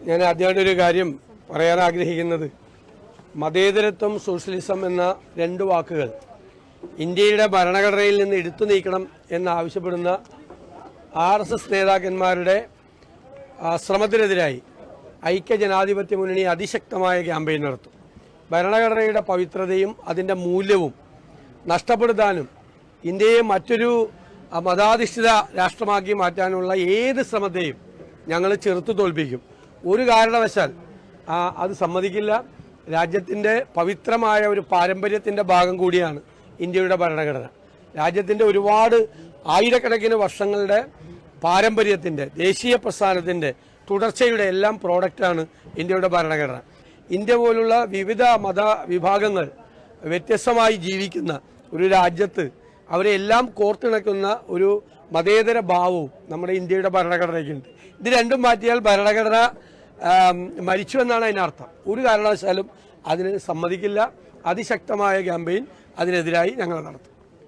ഞാൻ ആദ്യമായിട്ടൊരു കാര്യം പറയാൻ ആഗ്രഹിക്കുന്നത് മതേതരത്വം സോഷ്യലിസം എന്ന രണ്ട് വാക്കുകൾ ഇന്ത്യയുടെ ഭരണഘടനയിൽ നിന്ന് എടുത്തു നീക്കണം എന്നാവശ്യപ്പെടുന്ന RSS നേതാക്കന്മാരുടെ ശ്രമത്തിനെതിരായി ഐക്യജനാധിപത്യ മുന്നണി അതിശക്തമായ ക്യാമ്പയിൻ നടത്തും. ഭരണഘടനയുടെ പവിത്രതയും അതിൻ്റെ മൂല്യവും നഷ്ടപ്പെടുത്താനും ഇന്ത്യയെ മറ്റൊരു മതാധിഷ്ഠിത രാഷ്ട്രമാക്കി മാറ്റാനുള്ള ഏത് ശ്രമത്തെയും ഞങ്ങൾ ചെറുത്തു തോൽപ്പിക്കും. ഒരു കാരണവശാൽ അത് സമ്മതിക്കില്ല. രാജ്യത്തിൻ്റെ പവിത്രമായ ഒരു പാരമ്പര്യത്തിൻ്റെ ഭാഗം കൂടിയാണ് ഇന്ത്യയുടെ ഭരണഘടന. രാജ്യത്തിൻ്റെ ഒരുപാട് ആയിരക്കണക്കിന് വർഷങ്ങളുടെ പാരമ്പര്യത്തിൻ്റെ ദേശീയ പ്രസ്ഥാനത്തിൻ്റെ തുടർച്ചയുടെ എല്ലാം പ്രോഡക്റ്റാണ് ഇന്ത്യയുടെ ഭരണഘടന. ഇന്ത്യ പോലുള്ള വിവിധ മത വിഭാഗങ്ങൾ വ്യത്യസ്തമായി ജീവിക്കുന്ന ഒരു രാജ്യത്ത് അവരെ എല്ലാം കോർത്തിണക്കുന്ന ഒരു മതേതര ഭാവവും നമ്മുടെ ഇന്ത്യയുടെ ഭരണഘടനയ്ക്കുണ്ട്. ഇത് രണ്ടും മാറ്റിയാൽ ഭരണഘടന മരിച്ചു എന്നാണ് അതിനർത്ഥം. ഒരു കാരണവശാലും അതിന് സമ്മതിക്കില്ല. അതിശക്തമായ ക്യാമ്പയിൻ അതിനെതിരായി ഞങ്ങൾ നടത്തും.